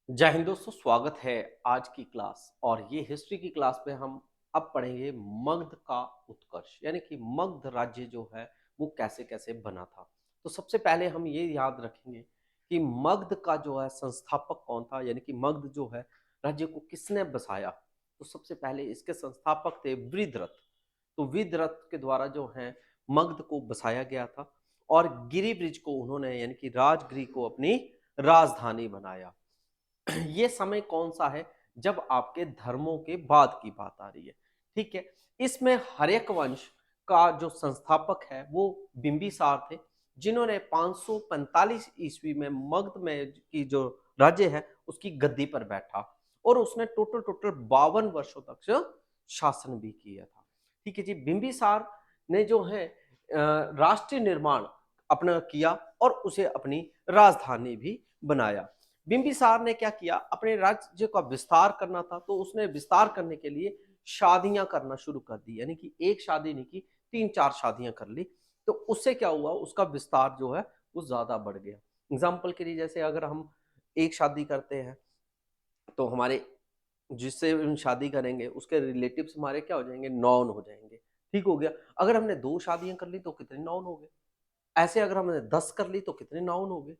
जय हिंद दोस्तों, स्वागत है आज की क्लास। और ये हिस्ट्री की क्लास में हम अब पढ़ेंगे मगध का उत्कर्ष, यानी कि मगध राज्य जो है वो कैसे कैसे बना था। तो सबसे पहले हम ये याद रखेंगे कि मगध का जो है संस्थापक कौन था, यानी कि मगध जो है राज्य को किसने बसाया। तो सबसे पहले इसके संस्थापक थे वृद्धरथ। तो वृद्धरथ के द्वारा जो है मगध को बसाया गया था और गिरिब्रिज को उन्होंने यानी कि राजगृह को अपनी राजधानी बनाया। ये समय कौन सा है? जब आपके धर्मों के बाद की बात आ रही है। ठीक है। इसमें हर्यक वंश का जो संस्थापक है वो बिंबिसार थे, जिन्होंने 545 ईस्वी में मगध में की जो राज्य है उसकी गद्दी पर बैठा और उसने टोटल टोटल 52 वर्षों तक शासन भी किया था। ठीक है जी। बिंबिसार ने जो है राष्ट्रीय निर्माण अपना किया और उसे अपनी राजधानी भी बनाया। बिंबिसार ने क्या किया, अपने राज्य का विस्तार करना था तो उसने विस्तार करने के लिए शादियां करना शुरू कर दी, यानी कि एक शादी नहीं की, तीन चार शादियां कर ली। तो उससे क्या हुआ, उसका विस्तार जो है वो ज्यादा बढ़ गया। एग्जाम्पल के लिए जैसे अगर हम एक शादी करते हैं तो हमारे जिससे हम शादी करेंगे उसके रिलेटिव्स हमारे क्या हो जाएंगे, नॉन हो जाएंगे। ठीक हो गया। अगर हमने दो शादियां कर ली तो कितने नॉन हो गए, ऐसे अगर हमने 10 कर ली तो कितने नाउन हो गए।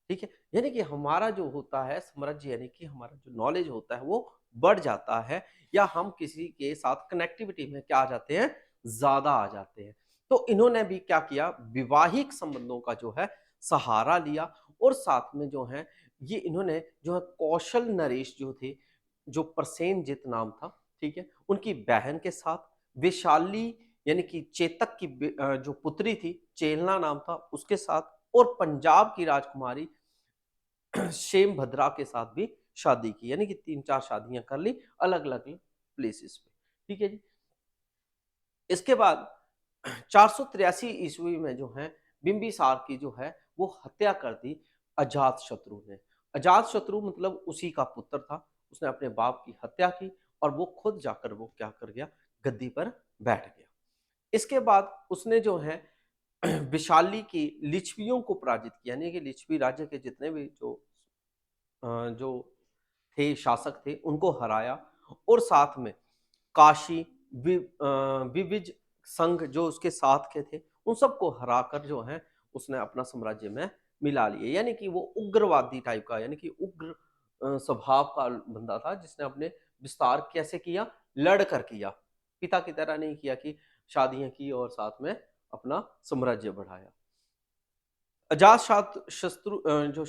ठीक है। यानी कि हमारा जो होता है साम्राज्य, यानी कि हमारा जो नॉलेज होता है वो बढ़ जाता है, या हम किसी के साथ कनेक्टिविटी में क्या आ जाते हैं, ज्यादा आ जाते हैं। तो इन्होंने भी क्या किया, विवाहिक संबंधों का जो है सहारा लिया और साथ में जो है ये इन्होंने जो है कौशल नरेश जो थे, जो प्रसेनजित नाम था, ठीक है, उनकी बहन के साथ विशाली यानी कि चेतक की जो पुत्री थी, चेलना नाम था, उसके साथ, और पंजाब की राजकुमारी शेम भद्रा के साथ भी शादी की, यानी कि तीन चार शादियां कर ली अलग अलग प्लेसेस पे। ठीक है जी। इसके बाद 483 ईस्वी में जो है बिंबिसार की जो है वो हत्या कर दी अजात शत्रु ने। अजात शत्रु मतलब उसी का पुत्र था, उसने अपने बाप की हत्या की और वो खुद जाकर वो क्या कर गया, गद्दी पर बैठ गया। इसके बाद उसने जो है विशाली की लिच्छवियों को पराजित किया, यानी कि लिच्छवी राज्य के जितने भी जो थे शासक थे उनको हराया, और साथ में काशी विविज संघ जो उसके साथ के थे उन सबको हराकर जो है उसने अपना साम्राज्य में मिला लिया। यानी कि वो उग्रवादी टाइप का, यानी कि उग्र स्वभाव का बंदा था, जिसने अपने विस्तार कैसे किया, लड़ कर किया। पिता की तरह नहीं किया कि शादियां की और साथ में अपना साम्राज्य बढ़ाया। अजात शत्रु जो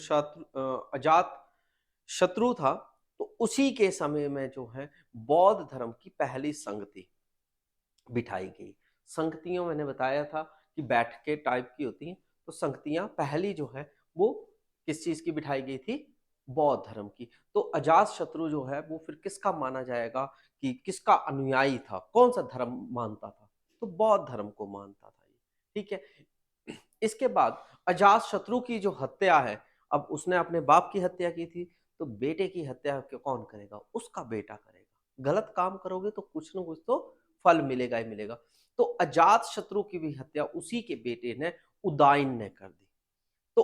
अजात शत्रु था, तो उसी के समय में जो है बौद्ध धर्म की पहली संगति बिठाई गई। संगतियों मैंने बताया था कि बैठके टाइप की होती हैं, तो संगतियां पहली जो है वो किस चीज की बिठाई गई थी, बौद्ध धर्म की। तो अजात शत्रु जो है वो फिर किसका माना जाएगा, कि किसका अनुयायी था, कौन सा धर्म मानता था, तो बौद्ध धर्म को मानता था ये। ठीक है। इसके बाद अजात शत्रु की जो हत्या है, अब उसने अपने बाप की हत्या की थी, तो बेटे की हत्या कौन करेगा, उसका बेटा करेगा। गलत काम करोगे तो कुछ ना कुछ तो फल मिलेगा ही मिलेगा। तो अजात शत्रु की भी हत्या उसी के बेटे ने, उदाइन ने कर दी। तो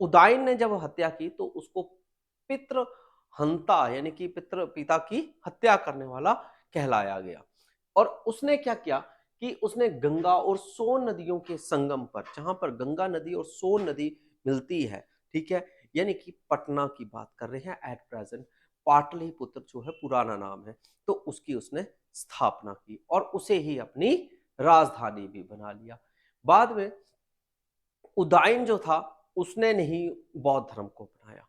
उदाइन ने जब हत्या की तो उसको पितृ हंता, यानी कि पितृ पिता की हत्या करने वाला कहलाया गया। और उसने क्या किया कि उसने गंगा और सोन नदियों के संगम पर, जहां पर गंगा नदी और सोन नदी मिलती है, ठीक है, यानी कि पटना की बात कर रहे हैं एट प्रेजेंट, पाटलिपुत्र जो है पुराना नाम है, तो उसकी उसने स्थापना की और उसे ही अपनी राजधानी भी बना लिया। बाद में उदाइन जो था उसने नहीं बौद्ध धर्म को अपनाया,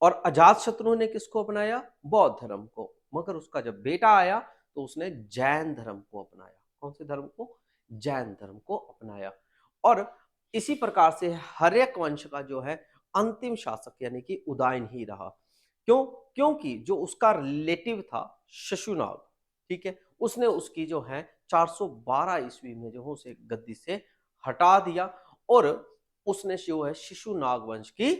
और अजात शत्रु ने किसको अपनाया, बौद्ध धर्म को। मगर उसका जब बेटा आया तो उसने जैन धर्म को अपनाया। कौन से धर्म को, जैन धर्म को अपनाया। और इसी प्रकार से हर्यक वंश का जो है अंतिम शासक यानी कि उदाइन ही रहा। क्यों? क्योंकि जो उसका रिलेटिव था शशुनाग, ठीक है, उसने उसकी जो है 412 ईस्वी में जो है उसे गद्दी से हटा दिया और उसने जो है शिशुनाग वंश की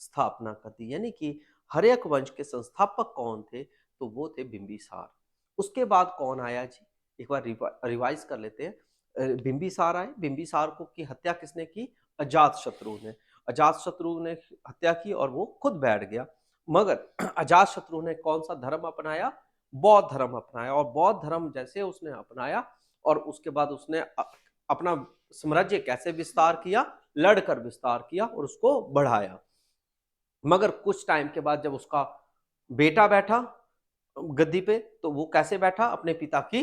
स्थापना कर दी। यानी कि हर्यक वंश के संस्थापक कौन थे, तो वो थे बिंबिसार। उसके बाद कौन आया जी, एक बार रिवाइज कर लेते हैं। बिंबिसार आए। बिंबिसार को की हत्या किसने की, अजात शत्रु ने। अजात शत्रु ने हत्या की और वो खुद बैठ गया। मगर अजातशत्रु ने कौन सा धर्म अपनाया? बौद्ध धर्म अपनाया। और बौद्ध धर्म जैसे उसने अपनाया और उसके बाद उसने अपना साम्राज्य कैसे विस्तार किया? लड़कर विस्तार किया और उसको बढ़ाया। मगर कुछ टाइम के बाद जब उसका बेटा बैठा गद्दी पे, तो वो कैसे बैठा? अपने पिता की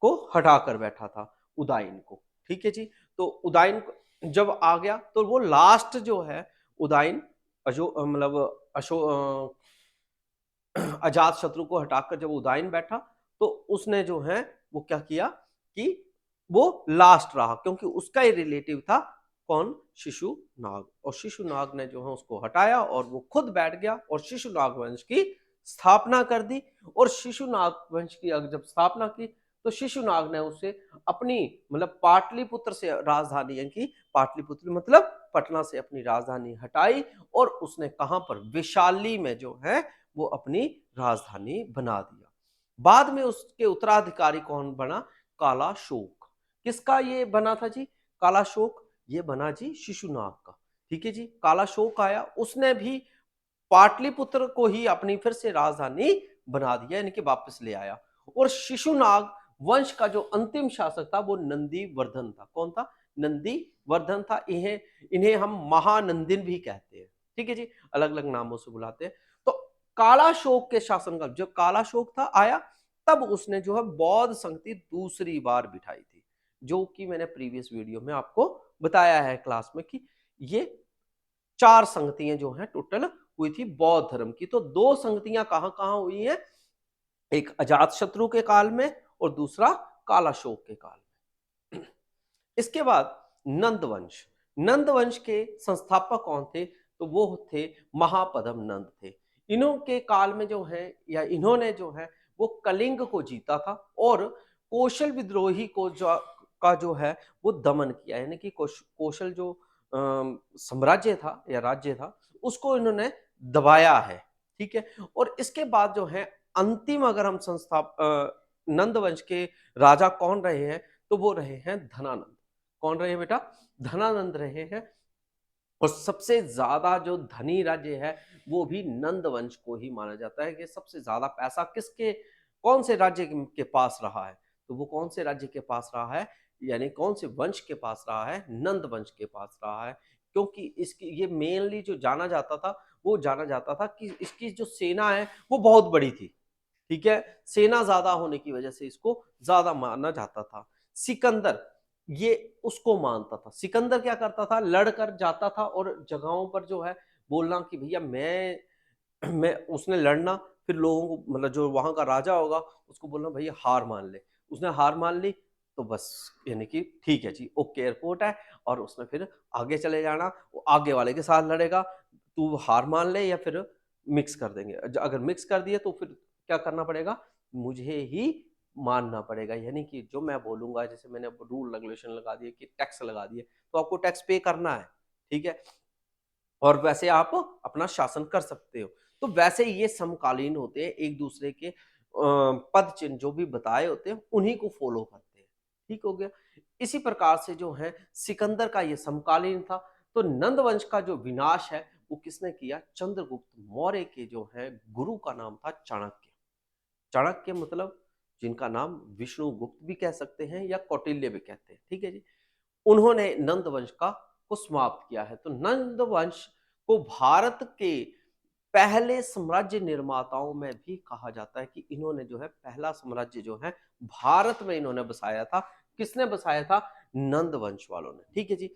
को हटाकर बैठा था, उदाइन को। ठीक है जी। तो उदाइन जब आ गया तो वो लास्ट जो है उदाइन अजो मतलब अशो अजात शत्रु को हटाकर जब उदाइन बैठा तो उसने जो है वो क्या किया कि वो लास्ट रहा, क्योंकि उसका ही रिलेटिव था कौन? शिशुनाग। और शिशुनाग ने जो है उसको हटाया और वो खुद बैठ गया और शिशुनाग वंश की स्थापना कर दी। और शिशुनाग वंश की जब स्थापना की तो शिशुनाग ने उसे अपनी मतलब पाटलिपुत्र से राजधानी, यानी पाटलिपुत्र मतलब पटना से अपनी राजधानी हटाई और उसने कहां पर? विशाली में जो है वो अपनी राजधानी बना दिया। बाद में उसके उत्तराधिकारी कौन बना? कालाशोक। किसका ये बना था जी? कालाशोक। ये बना जी शिशुनाग का। ठीक है जी। कालाशोक आया, उसने भी पाटलिपुत्र को ही अपनी फिर से राजधानी बना दिया, यानी कि वापस ले आया। और शिशुनाग वंश का जो अंतिम शासक था वो नंदीवर्धन था। कौन था? नंदीवर्धन था। इन्हें इन्हें हम महानंदिन भी कहते हैं। ठीक है जी, अलग अलग नामों से बुलाते हैं। तो कालाशोक के शासनकाल जब कालाशोक था आया, तब उसने जो है बौद्ध संगति दूसरी बार बिठाई थी, जो कि मैंने प्रीवियस वीडियो में आपको बताया है क्लास में कि ये 4 संगतियां जो हैं टोटल हुई थी बौद्ध धर्म की। तो 2 संगतियां कहां कहां हुई हैं? एक अजातशत्रु के काल में और दूसरा कालाशोक के काल में। इसके बाद नंदवंश। नंदवंश के संस्थापक कौन थे? तो वो थे महापद्म नंद थे। इन्हों के काल में जो है या इन्होंने जो है वो कलिंग को जीता था और कौशल विद्रोही को जो है वो दमन किया, यानी कि कौशल जो साम्राज्य था या राज्य था उसको इन्होंने दबाया है। ठीक है। और इसके बाद जो है अंतिम अगर हम नंद वंश के राजा कौन रहे हैं? तो वो रहे हैं धनानंद। कौन रहे हैं बेटा? धनानंद रहे हैं। और सबसे ज्यादा जो धनी राज्य है वो भी नंद वंश को ही माना जाता है कि सबसे ज्यादा पैसा किसके कौन से राज्य के पास रहा है? तो वो कौन से राज्य के पास रहा है, यानी कौन से वंश के पास रहा है? नंद वंश के पास रहा है। क्योंकि इसकी ये मेनली जो जाना जाता था वो जाना जाता था कि इसकी जो सेना है वो बहुत बड़ी थी। ठीक है। सेना ज्यादा होने की वजह से इसको ज्यादा माना जाता था। सिकंदर ये उसको मानता था। सिकंदर क्या करता था? लड़कर जाता था और जगहों पर जो है बोलना कि भैया मैं उसने लड़ना, फिर लोगों को मतलब जो वहां का राजा होगा उसको बोलना भैया हार मान ले। उसने हार मान ली तो बस, यानी कि ठीक है जी, ओके एयरपोर्ट है, और उसने फिर आगे चले जाना, वो आगे वाले के साथ लड़ेगा, तू हार मान ले या फिर मिक्स कर देंगे। अगर मिक्स कर दिए तो फिर क्या करना पड़ेगा? मुझे ही मानना पड़ेगा, यानी कि जो मैं बोलूंगा, जैसे मैंने रूल रेगुलेशन लगा दिए कि टैक्स लगा दिए तो आपको टैक्स पे करना है। ठीक है। और वैसे आप अपना शासन कर सकते हो। तो वैसे ये समकालीन होते हैं, एक दूसरे के पद चिन्ह जो भी बताए होते हैं उन्हीं को फॉलो करते हैं। ठीक हो गया। इसी प्रकार से जो है सिकंदर का ये समकालीन था। तो नंद वंश का जो विनाश है वो किसने किया? चंद्रगुप्त मौर्य के जो है गुरु का नाम था चाणक्य। चाणक्य मतलब जिनका नाम विष्णुगुप्त भी कह सकते हैं या कौटिल्य भी कहते हैं। ठीक है जी। उन्होंने नंद वंश का को समाप्त किया है। तो नंद वंश को भारत के पहले साम्राज्य निर्माताओं में भी कहा जाता है कि इन्होंने जो है पहला साम्राज्य जो है भारत में इन्होंने बसाया था। किसने बसाया था? नंद वंश वालों ने। ठीक है जी।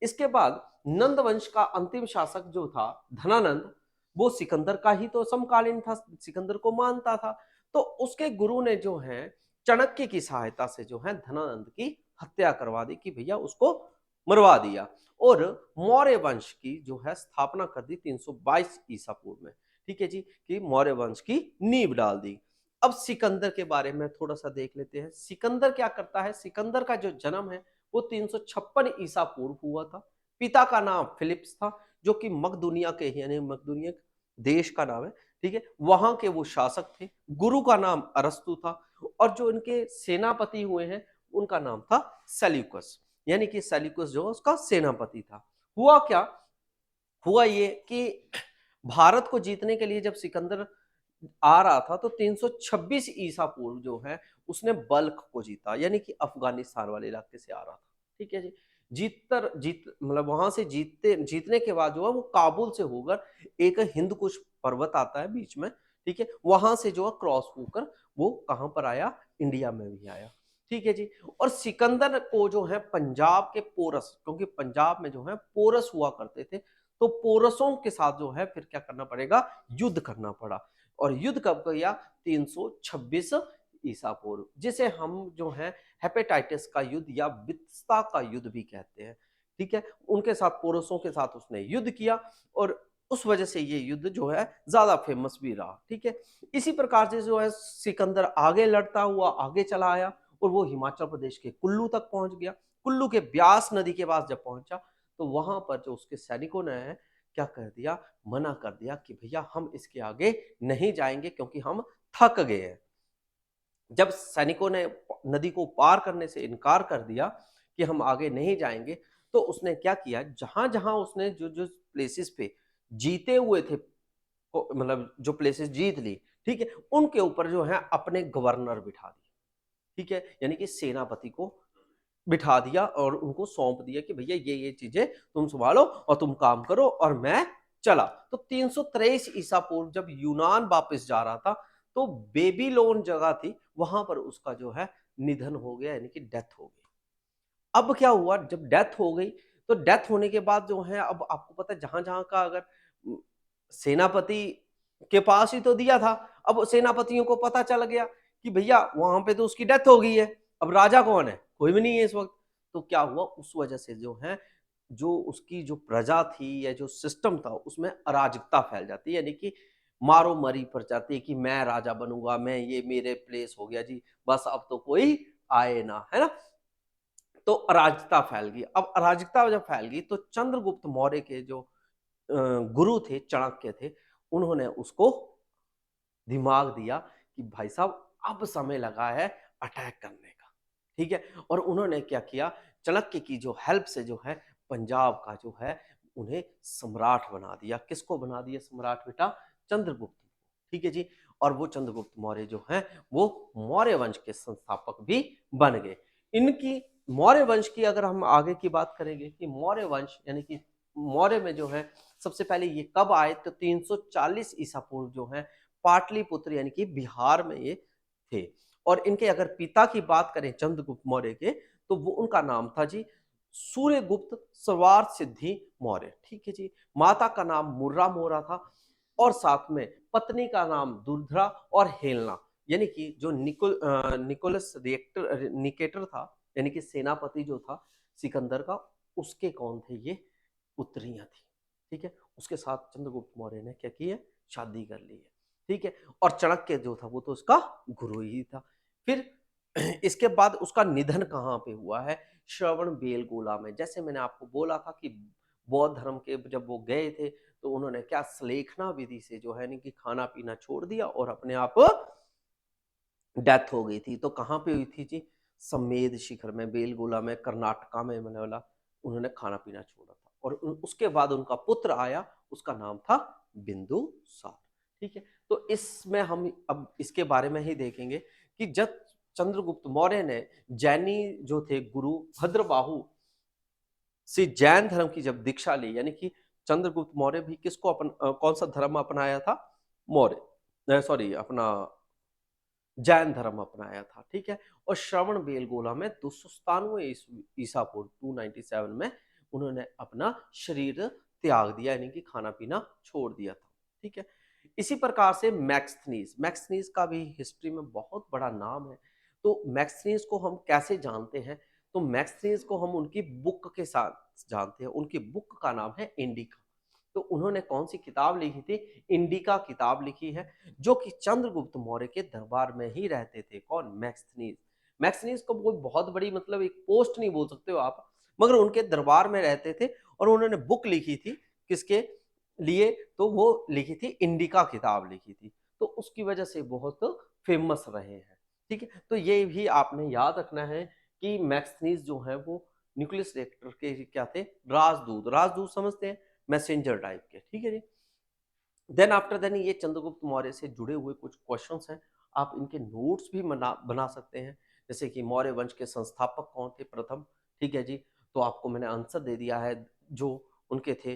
इसके बाद नंद वंश का अंतिम शासक जो था धनानंद, वो सिकंदर का ही तो समकालीन था, सिकंदर को मानता था। तो उसके गुरु ने जो है चाणक्य की सहायता से जो है धनानंद की हत्या करवा दी कि भैया उसको मरवा दिया, और मौर्य वंश की जो है स्थापना कर दी 322 ईसा पूर्व में। ठीक है जी, कि मौर्य वंश की नींव डाल दी। अब सिकंदर के बारे में थोड़ा सा देख लेते हैं। सिकंदर क्या करता है? सिकंदर का जो जन्म है वो 356 ईसा पूर्व हुआ था। पिता का नाम फिलिप्स था, जो कि मकदुनिया के यानी मकदुनिया देश का नाम है। ठीक है। वहां के वो शासक थे। गुरु का नाम अरस्तु था, और जो इनके सेनापति हुए हैं उनका नाम था सेल्यूकस, यानी कि सेल्यूकस जो उसका सेनापति था। हुआ क्या? हुआ ये कि भारत को जीतने के लिए जब सिकंदर आ रहा था तो 326 ईसा पूर्व जो है उसने बल्ख को जीता, यानी कि अफगानिस्तान वाले इलाके से आ रहा था। ठीक है जी। जीत मतलब वहां से जीतने के बाद जो है वो काबुल से होकर एक हिंद कुश पर्वत आता है बीच में, ठीक है, वहां से जो है क्रॉस होकर वो कहां पर आया, इंडिया में भी आया। ठीक है जी। और सिकंदर को जो है पंजाब के पोरस, क्योंकि पंजाब में जो है पोरस हुआ करते थे, तो पोरसों के साथ जो है फिर क्या करना पड़ेगा, युद्ध करना पड़ा। और युद्ध कब किया, 326 ईसा पूर्व, जिसे हम जो है हेपेटाइटिस का युद्ध या वित्सता का युद्ध भी कहते हैं। ठीक है, उनके साथ पोरसों के साथ उसने युद्ध किया और उस वजह से ये युद्ध जो है ज्यादा फेमस भी रहा। ठीक है, इसी प्रकार से जो है सिकंदर आगे लड़ता हुआ आगे चला आया और वो हिमाचल प्रदेश के कुल्लू तक पहुंच गया। कुल्लू के ब्यास नदी के पास जब पहुंचा तो वहां पर जो उसके सैनिकों ने क्या कर दिया, मना कर दिया कि भैया हम इसके आगे नहीं जाएंगे क्योंकि हम थक गए हैं। जब सैनिकों ने नदी को पार करने से इनकार कर दिया कि हम आगे नहीं जाएंगे, तो उसने क्या किया, जहां जहां उसने जो जो प्लेसेस पे जीते हुए थे, मतलब जो प्लेसेस जीत ली, ठीक है, उनके ऊपर जो है अपने गवर्नर बिठा दिए। ठीक है, यानी कि सेनापति को बिठा दिया और उनको सौंप दिया कि भैया ये चीजें तुम संभालो और तुम काम करो, और मैं चला। तो 323 ईसा पूर्व जब यूनान वापस जा रहा था तो बेबीलोन जगह थी, वहां पर उसका जो है निधन हो गया, यानी कि डेथ हो गई। अब क्या हुआ, जब डेथ हो गई तो डेथ होने के बाद जो है, अब आपको पता है जहां जहां का अगर सेनापति के पास ही तो दिया था, अब सेनापतियों को पता चल गया कि भैया वहां पे तो उसकी डेथ हो गई है, अब राजा कौन है, कोई भी नहीं है इस वक्त। तो क्या हुआ, उस वजह से जो है जो उसकी जो प्रजा थी या जो सिस्टम था उसमें अराजकता फैल जाती है, यानी कि मारो मरी पर जाती है कि मैं राजा बनूंगा, मैं ये मेरे प्लेस हो गया जी, बस अब तो कोई आए ना, है ना। तो अराजकता फैल गई। अब अराजकता जब फैल गई तो चंद्रगुप्त मौर्य के जो गुरु थे, चाणक्य थे, उन्होंने उसको दिमाग दिया कि भाई साहब अब समय लगा है अटैक करने का। ठीक है, और उन्होंने क्या किया, चाणक्य की जो हेल्प से जो है पंजाब का जो है उन्हें सम्राट बना दिया। किसको बना दिया सम्राट बेटा, चंद्रगुप्त। ठीक है जी। और वो चंद्रगुप्त मौर्य जो है वो मौर्य वंश के संस्थापक भी बन गए। इनकी मौर्य वंश की अगर हम आगे की बात करेंगे कि मौर्य वंश यानी कि मौर्य में जो है सबसे पहले ये कब आए, तो 340 ईसा पूर्व जो है पाटलिपुत्र यानी कि बिहार में ये थे। और इनके अगर पिता की बात करें चंद्रगुप्त मौर्य के, तो वो उनका नाम था जी सूर्यगुप्त सवार सिद्धि मौर्य। ठीक है जी। माता का नाम मुर्रा मोरा था और साथ में पत्नी का नाम दुर्धरा और हेलना, यानी कि जो निकोलस रिएक्टर निकेटर था, यानी कि सेनापति जो था सिकंदर का, उसके कौन थे, ये पुत्रियां थी। ठीक है, उसके साथ चंद्रगुप्त मौर्य ने क्या की है, शादी कर ली है। ठीक है, और चाणक्य जो था वो तो उसका गुरु ही था। फिर इसके बाद उसका निधन कहाँ पे हुआ है, श्रवण बेलगोला में। जैसे मैंने आपको बोला था कि बौद्ध धर्म के जब वो गए थे तो उन्होंने क्या स्लेखना विधि से जो है नहीं कि खाना पीना छोड़ दिया और अपने आप डेथ हो गई थी। तो कहाँ पे हुई थी जी, समेद शिखर में, बेलगोला में, कर्नाटका में, मैंने बोला उन्होंने खाना पीना छोड़ा था। और उसके बाद उनका पुत्र आया, उसका नाम था बिंदुसार। ठीक है, तो इसमें हम अब इसके बारे में ही देखेंगे कि जब चंद्रगुप्त मौर्य ने जैनी जो थे गुरु भद्रबाहु से जैन धर्म की जब दीक्षा ली, यानी कि चंद्रगुप्त मौर्य भी किसको कौन सा धर्म अपनाया था, मौर्य सॉरी अपना जैन धर्म अपनाया था। ठीक है, और श्रवण बेलगोला में 297 ईसा पूर्व 297 में उन्होंने अपना शरीर त्याग दिया, यानी कि खाना पीना छोड़ दिया था। ठीक है, इसी प्रकार से मैक्सथनीज, मैक्सथनीज का भी हिस्ट्री में बहुत बड़ा नाम है। तो मैक्सथनीज को हम कैसे जानते हैं, तो मैक्सथनीज को हम उनकी बुक के साथ जानते हैं। उनकी बुक का नाम है इंडिका। तो उन्होंने कौन सी किताब लिखी थी, इंडिका किताब लिखी है, जो कि चंद्रगुप्त मौर्य के दरबार में ही रहते थे। कौन, मैक्सथनीज। मैक्सथनीज को कोई बहुत बड़ी मतलब एक पोस्ट नहीं बोल सकते हो आप, मगर उनके दरबार में रहते थे और उन्होंने बुक लिखी थी किसके लिए, तो वो लिखी थी इंडिका किताब लिखी थी। तो उसकी वजह से बहुत फेमस रहे हैं। ठीक है, तो ये भी आपने याद रखना है कि मैक्सथनीज जो है वो न्यूक्लियस रिएक्टर के क्या थे, राजदूत। राजदूत समझते हैं, मैसेंजर टाइप के। ठीक है जी। देन आफ्टर देन ये चंद्रगुप्त मौर्य से जुड़े हुए कुछ क्वेश्चंस हैं, आप इनके नोट्स भी बना सकते हैं। जैसे कि मौर्य वंश के संस्थापक कौन थे प्रथम, ठीक है जी, तो आपको मैंने आंसर दे दिया है। जो उनके थे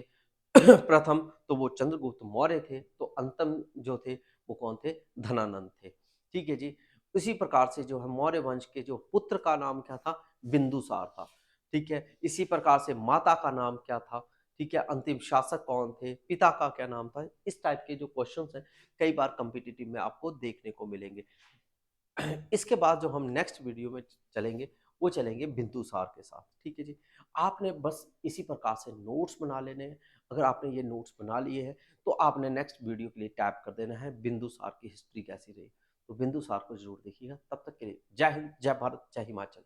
प्रथम तो वो चंद्रगुप्त मौर्य थे, तो अंतम जो थे वो कौन थे, धनानंद थे, ठीक है जी। इसी प्रकार से जो है मौर्य वंश के जो पुत्र का नाम क्या था, बिंदुसार था, ठीक है। इसी प्रकार से माता का नाम क्या था, ठीक है, अंतिम शासक कौन थे, पिता का क्या नाम था। इस टाइप के जो क्वेश्चंस हैं कई बार कॉम्पिटिटिव में आपको देखने को मिलेंगे। इसके बाद जो हम नेक्स्ट वीडियो में चलेंगे, वो चलेंगे बिंदुसार के साथ, ठीक है जी। आपने बस इसी प्रकार से नोट्स बना लेने हैं। अगर आपने ये नोट्स बना लिए हैं तो आपने नेक्स्ट वीडियो के लिए टैप कर देना है बिंदुसार की हिस्ट्री कैसी रही। तो बिंदुसार को जरूर देखिएगा। तब तक के लिए जय हिंद, जय भारत, जय हिमाचल।